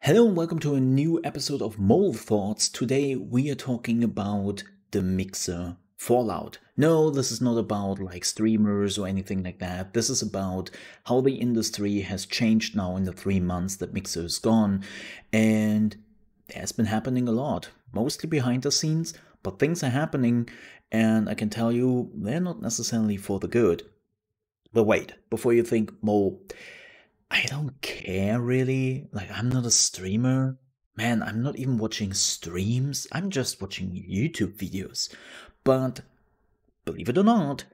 Hello and welcome to a new episode of Mole Thoughts. Today we are talking about the Mixer fallout. No, this is not about like streamers or anything like that. This is about how the industry has changed now in the 3 months that Mixer is gone. And there's been happening a lot, mostly behind the scenes, but things are happening and I can tell you they're not necessarily for the good. But wait, before you think, Mole, I don't care really. Like, I'm not a streamer. Man, I'm not even watching streams. I'm just watching YouTube videos. But believe it or not,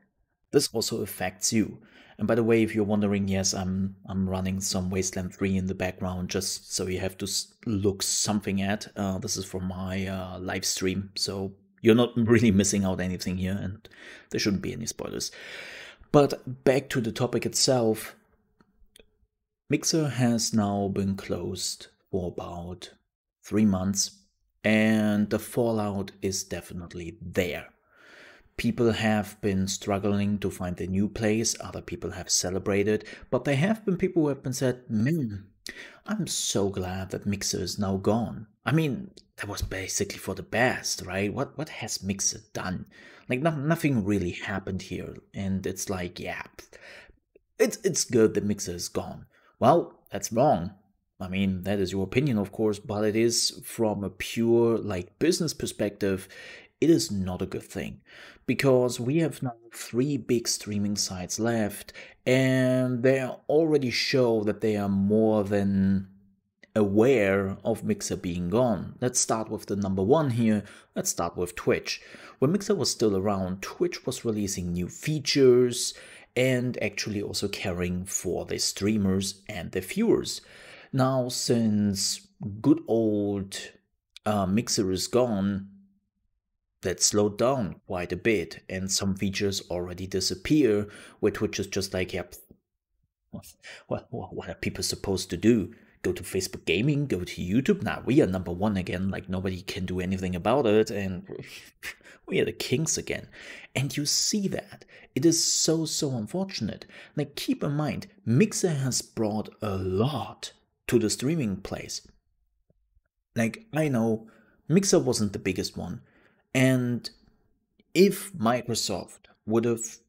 this also affects you. And by the way, if you're wondering, yes, I'm running some Wasteland 3 in the background just so you have to look something at. This is from my live stream, so you're not really missing out anything here, and there shouldn't be any spoilers. But back to the topic itself. Mixer has now been closed for about 3 months, and the fallout is definitely there. People have been struggling to find a new place, other people have celebrated, but there have been people who have been said, man, I'm so glad that Mixer is now gone. I mean, that was basically for the best, right? What has Mixer done? Like, nothing really happened here, and it's like, yeah, it's good that Mixer is gone. Well, that's wrong. I mean, that is your opinion, of course, but it is from a pure, like, business perspective, it is not a good thing. Because we have now 3 big streaming sites left, and they already show that they are more than aware of Mixer being gone. Let's start with the number 1 here. Let's start with Twitch. When Mixer was still around, Twitch was releasing new features and actually also caring for the streamers and the viewers. Now, since good old Mixer is gone, that slowed down quite a bit, and some features already disappear, where Twitch is just like, yep, what are people supposed to do? Go to Facebook Gaming, go to YouTube? Now we are number 1 again, like nobody can do anything about it, and we are the kings again. And you see that. It is so unfortunate. Like, keep in mind, Mixer has brought a lot to the streaming place. Like, I know Mixer wasn't the biggest one, and if Microsoft would have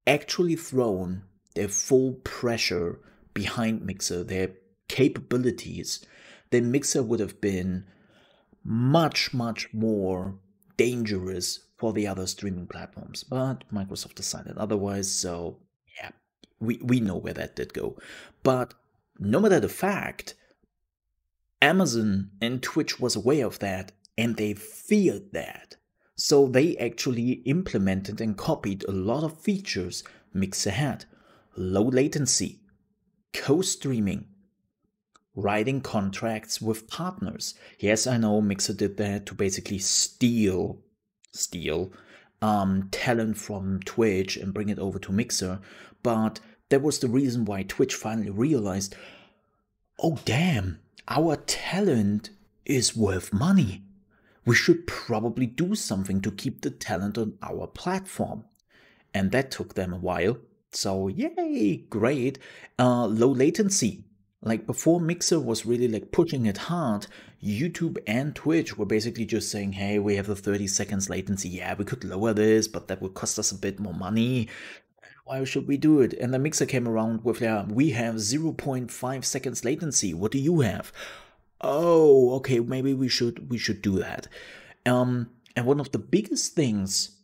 actually thrown their full pressure behind Mixer, their capabilities, then Mixer would have been much more dangerous for the other streaming platforms. But Microsoft decided otherwise, so yeah, we know where that did go. But no matter the fact, Amazon and Twitch was aware of that, and they feared that. So they actually implemented and copied a lot of features Mixer had. Low latency, co-streaming, writing contracts with partners. Yes, I know Mixer did that to basically steal talent from Twitch and bring it over to Mixer, but that was the reason why Twitch finally realized, oh damn, our talent is worth money. We should probably do something to keep the talent on our platform. And that took them a while. So yay, great. Low latency. Like, before Mixer was really like pushing it hard, YouTube and Twitch were basically just saying, hey, we have a 30 seconds latency. Yeah, we could lower this, but that would cost us a bit more money. Why should we do it? And then Mixer came around with, yeah, we have 0.5 seconds latency. What do you have? Oh, okay, maybe we should do that. And one of the biggest things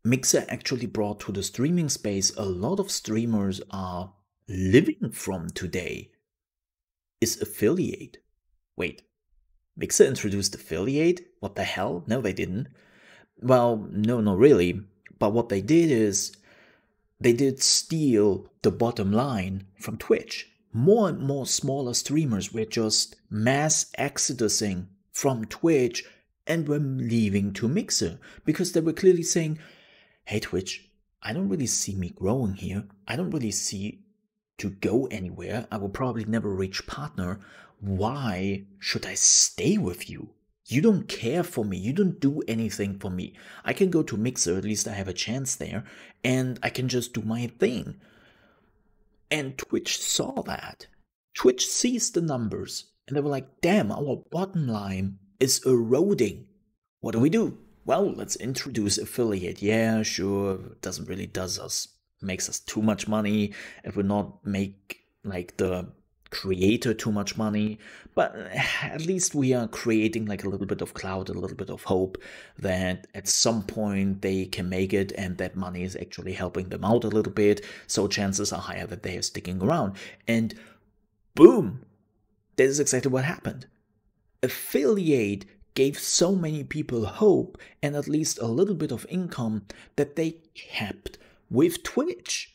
Mixer actually brought to the streaming space, a lot of streamers are living from today, is affiliate. Wait, Mixer introduced affiliate? What the hell? No, they didn't. Well, no, not really. But what they did is, they did steal the bottom line from Twitch. More and more smaller streamers were just mass exodusing from Twitch and were leaving to Mixer, because they were clearly saying, hey Twitch, I don't really see me growing here. I don't really see to go anywhere. I will probably never reach partner. Why should I stay with you? You don't care for me. You don't do anything for me. I can go to Mixer, at least I have a chance there, and I can just do my thing. And Twitch saw that. Twitch sees the numbers. And they were like, damn, our bottom line is eroding. What do? Well, let's introduce affiliate. Yeah, sure, it doesn't really makes us too much money. It will not make like the creator too much money, but at least we are creating like a little bit of cloud, a little bit of hope that at some point they can make it, and that money is actually helping them out a little bit, so chances are higher that they are sticking around. And boom, that is exactly what happened. Affiliate gave so many people hope and at least a little bit of income that they kept with Twitch,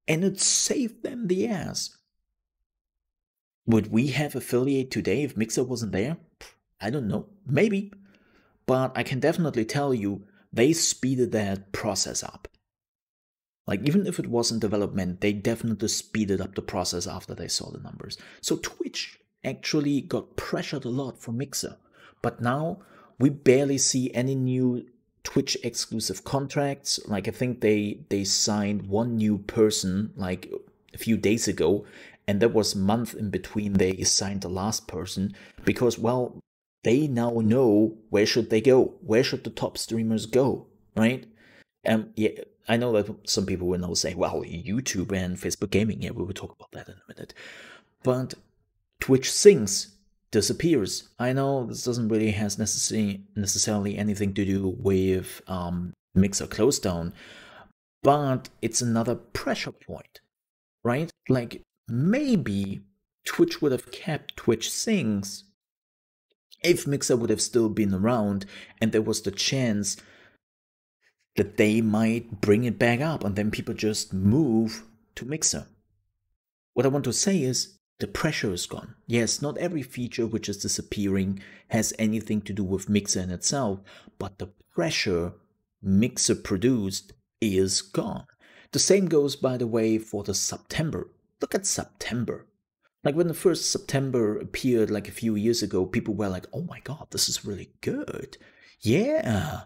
and it saved them the ass. Would we have affiliate today if Mixer wasn't there? I don't know, maybe. But I can definitely tell you, they speeded that process up. Like, even if it was in development, they definitely speeded up the process after they saw the numbers. So Twitch actually got pressured a lot from Mixer. But now, we barely see any new Twitch exclusive contracts. Like, I think they signed one new person, like, a few days ago, and there was a month in between they signed the last person, because, well, they now know where should they go, where should the top streamers go, right? Yeah, I know that some people will now say, well, YouTube and Facebook Gaming, yeah, we will talk about that in a minute. But Twitch sinks, disappears. I know this doesn't really has necessarily anything to do with Mixer close down, but it's another pressure point, right? Like, maybe Twitch would have kept Twitch Sings if Mixer would have still been around, and there was the chance that they might bring it back up and then people just move to Mixer. What I want to say is the pressure is gone. Yes, not every feature which is disappearing has anything to do with Mixer in itself, but the pressure Mixer produced is gone. The same goes, by the way, for the September. Look at September. Like, when the first September appeared like a few years ago, people were like, oh my god, this is really good. Yeah.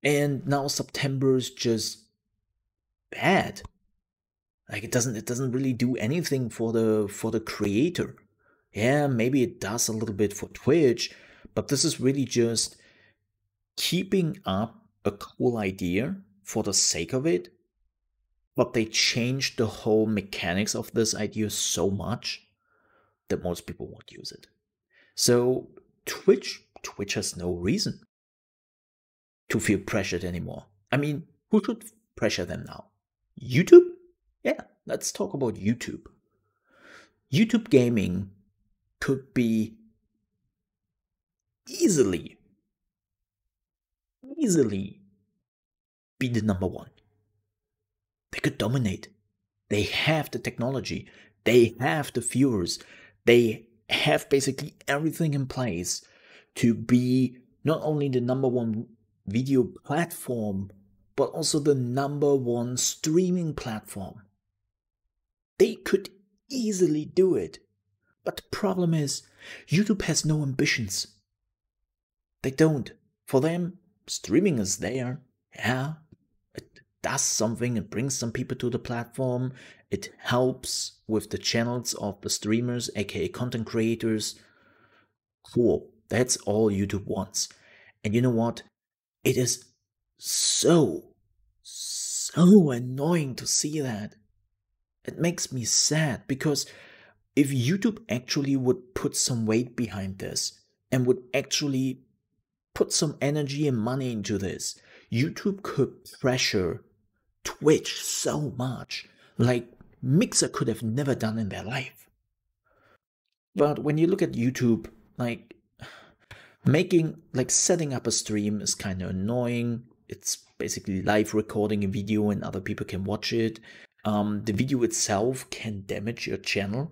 And now September's just bad. Like, it doesn't really do anything for the creator. Yeah, maybe it does a little bit for Twitch, but this is really just keeping up a cool idea for the sake of it. But they changed the whole mechanics of this idea so much that most people won't use it. So Twitch has no reason to feel pressured anymore. I mean, who should pressure them now? YouTube? Yeah, let's talk about YouTube. YouTube gaming could be easily be the number one. They could dominate. They have the technology. They have the viewers. They have basically everything in place to be not only the number one video platform, but also the number one streaming platform. They could easily do it. But the problem is, YouTube has no ambitions. They don't. For them, streaming is there. Yeah, it does something. It brings some people to the platform. It helps with the channels of the streamers, aka content creators. Cool. That's all YouTube wants. And you know what? It is so annoying to see that. It makes me sad, because if YouTube actually would put some weight behind this and would actually put some energy and money into this, YouTube could pressure Twitch so much, like Mixer could have never done in their life. But when you look at YouTube, like, setting up a stream is kind of annoying. It's basically live recording a video and other people can watch it. The video itself can damage your channel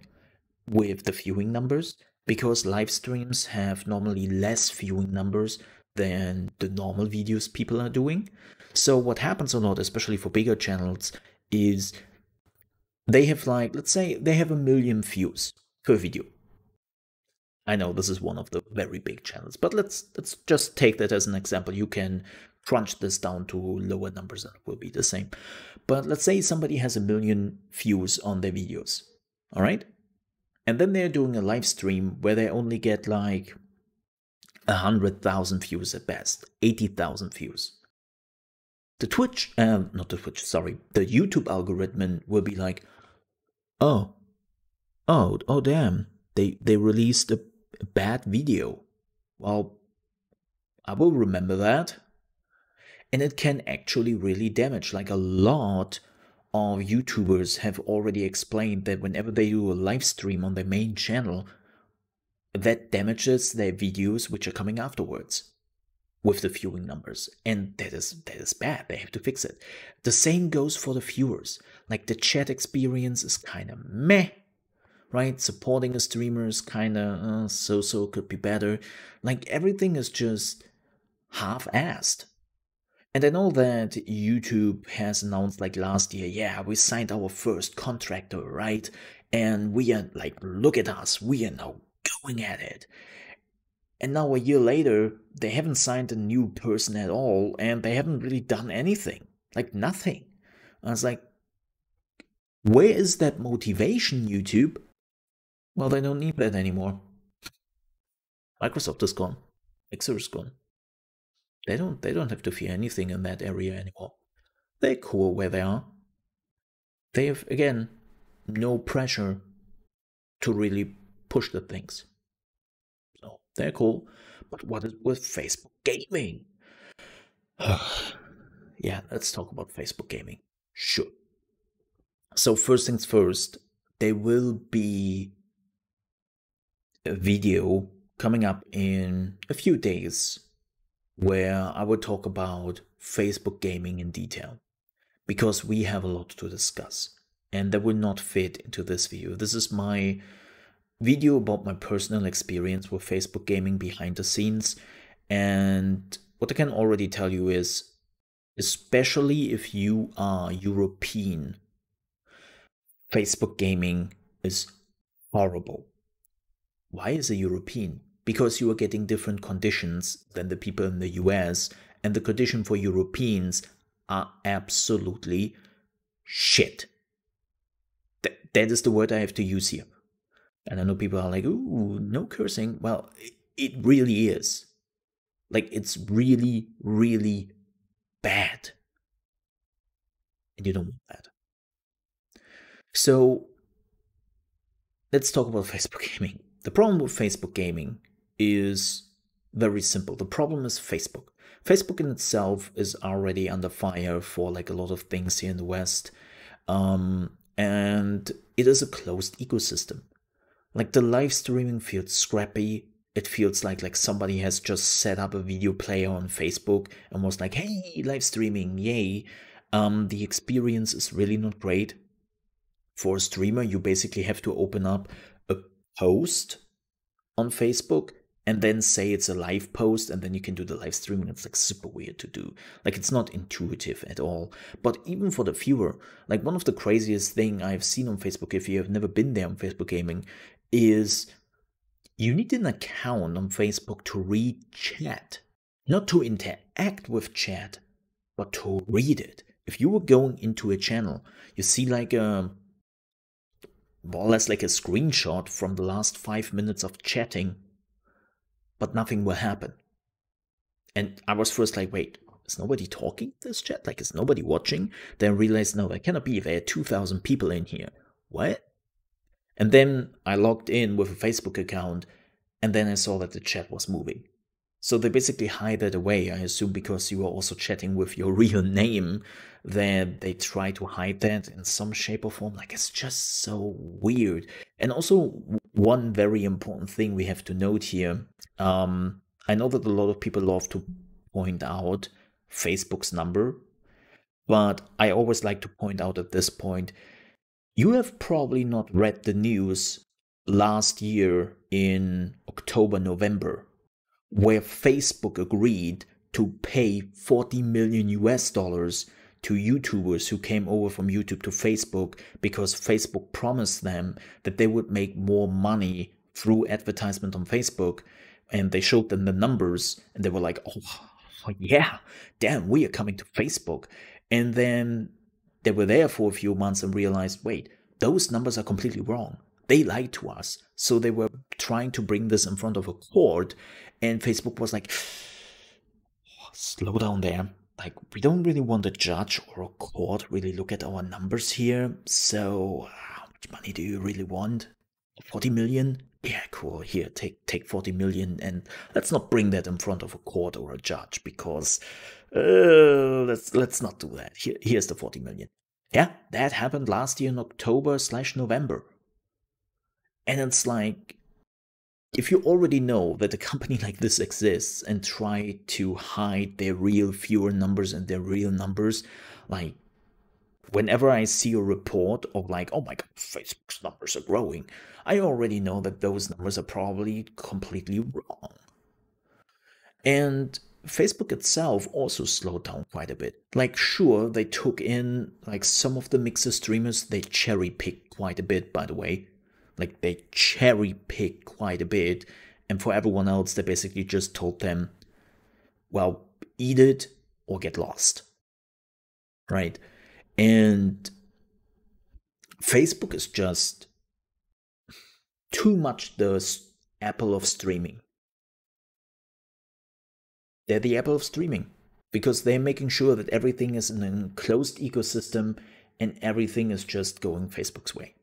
with the viewing numbers, because live streams have normally less viewing numbers than the normal videos people are doing. So what happens a lot, especially for bigger channels, is they have, like, let's say they have 1 million views per video. I know this is one of the very big channels, but let's just take that as an example. You can crunch this down to lower numbers and it will be the same. But let's say somebody has 1 million views on their videos, all right? And then they're doing a live stream where they only get like 100,000 views at best, 80,000 views. The YouTube algorithm will be like, oh damn, they released a bad video. Well, I will remember that. And it can actually really damage. Like a lot of YouTubers have already explained that whenever they do a live stream on their main channel, that damages their videos which are coming afterwards with the viewing numbers. And that is bad. They have to fix it. The same goes for the viewers. Like the chat experience is kind of meh, right? Supporting a streamer is kind of so-so, could be better. Like everything is just half-assed. And I know that YouTube has announced like last year, yeah, we signed our first contractor, right? And we are like, look at us, we are now going at it. And now a year later, they haven't signed a new person at all, and they haven't really done anything, like nothing. I was like, where is that motivation, YouTube? Well, they don't need that anymore. Microsoft is gone. Mixer is gone. They don't have to fear anything in that area anymore. They're cool where they are. They have, again, no pressure to really push the things. So they're cool. But what is with Facebook gaming? Yeah, let's talk about Facebook gaming. Sure. So first things first, there will be a video coming up in a few days where I will talk about Facebook gaming in detail, because we have a lot to discuss and that will not fit into this video. This is my video about my personal experience with Facebook gaming behind the scenes, and what I can already tell you is, especially if you are European, Facebook gaming is horrible. Why is it European? Because you are getting different conditions than the people in the US, and the condition for Europeans are absolutely shit. That is the word I have to use here. And I know people are like, ooh, no cursing. Well, it really is. Like, it's really, really bad. And you don't want that. So, let's talk about Facebook gaming. The problem with Facebook gaming is very simple. The problem is Facebook. Facebook in itself is already under fire for like a lot of things here in the West. And it is a closed ecosystem. Like the live streaming feels scrappy. It feels like somebody has just set up a video player on Facebook and was like, hey, live streaming, yay. The experience is really not great. For a streamer, you basically have to open up a post on Facebook and then say it's a live post, and then you can do the live streaming. It's like super weird to do. Like it's not intuitive at all. But even for the viewer, like one of the craziest thing I've seen on Facebook, if you have never been there on Facebook gaming, is you need an account on Facebook to read chat. Not to interact with chat, but to read it. If you were going into a channel, you see like a more or less like a screenshot from the last 5 minutes of chatting, but nothing will happen. And I was first like, wait, is nobody talking this chat? Like, is nobody watching? Then I realized, no, that cannot be. There are 2,000 people in here. What? And then I logged in with a Facebook account, and then I saw that the chat was moving. So they basically hide that away, I assume because you are also chatting with your real name, that they try to hide that in some shape or form. Like, it's just so weird. And also, one very important thing we have to note here, I know that a lot of people love to point out Facebook's number, but I always like to point out at this point, you have probably not read the news last year in October, November, where Facebook agreed to pay $40 million to YouTubers who came over from YouTube to Facebook because Facebook promised them that they would make more money through advertisement on Facebook. And they showed them the numbers and they were like, oh yeah, damn, we are coming to Facebook. And then they were there for a few months and realized, wait, those numbers are completely wrong. they lied to us. So they were trying to bring this in front of a court, and Facebook was like, slow down there. Like, we don't really want a judge or a court really look at our numbers here. So how much money do you really want? 40 million? Yeah, cool. Here, take 40 million, and let's not bring that in front of a court or a judge, because let's not do that. Here's the 40 million. Yeah, that happened last year in October/November. And it's like, if you already know that a company like this exists and try to hide their real viewer numbers and their real numbers, like, whenever I see a report of like, oh my god, Facebook's numbers are growing, I already know that those numbers are probably completely wrong. And Facebook itself also slowed down quite a bit. Like, sure, they took in like some of the Mixer streamers, they cherry picked quite a bit, by the way. Like, they cherry picked quite a bit. And for everyone else, they basically just told them, well, eat it or get lost. Right? And Facebook is just too much the Apple of streaming. They're the Apple of streaming because they're making sure that everything is in an enclosed ecosystem and everything is just going Facebook's way.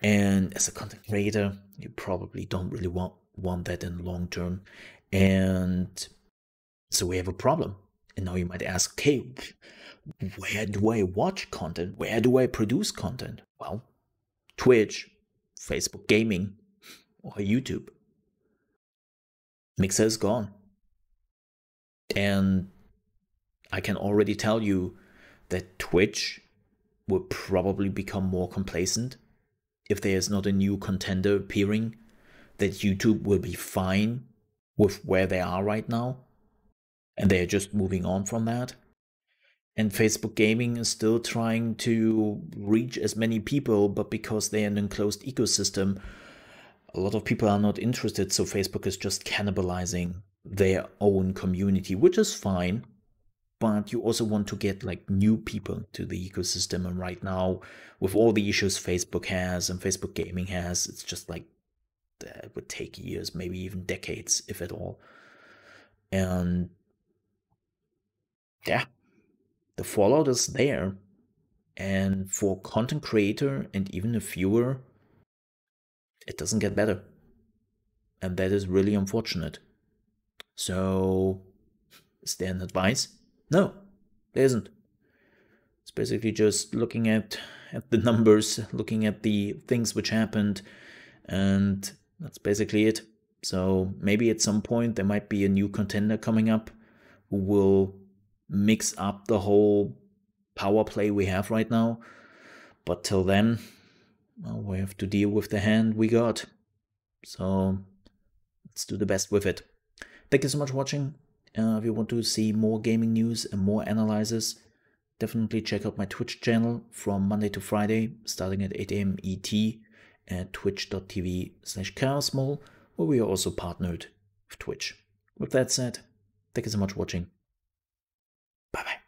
And as a content creator, you probably don't really want that in the long term. And so we have a problem. And now you might ask, okay, where do I watch content? Where do I produce content? Well, Twitch, Facebook Gaming, or YouTube. Mixer is gone. And I can already tell you that Twitch will probably become more complacent if there is not a new contender appearing, that YouTube will be fine with where they are right now, and they're just moving on from that. And Facebook Gaming is still trying to reach as many people, but because they're an enclosed ecosystem, a lot of people are not interested, so Facebook is just cannibalizing their own community, which is fine. But you also want to get like new people to the ecosystem, and right now, with all the issues Facebook has and Facebook Gaming has, it's just like that would take years, maybe even decades, if at all. And yeah, the fallout is there. And for content creator and even a viewer, it doesn't get better. And that is really unfortunate. So, is there an advice? No, there isn't. It's basically just looking at the numbers, looking at the things which happened, and that's basically it. So maybe at some point there might be a new contender coming up who will mix up the whole power play we have right now. But till then, well, we have to deal with the hand we got. So let's do the best with it. Thank you so much for watching. If you want to see more gaming news and more analysis, definitely check out my Twitch channel from Monday to Friday, starting at 8 AM ET at twitch.tv/chaosmole, where we are also partnered with Twitch. With that said, thank you so much for watching. Bye bye.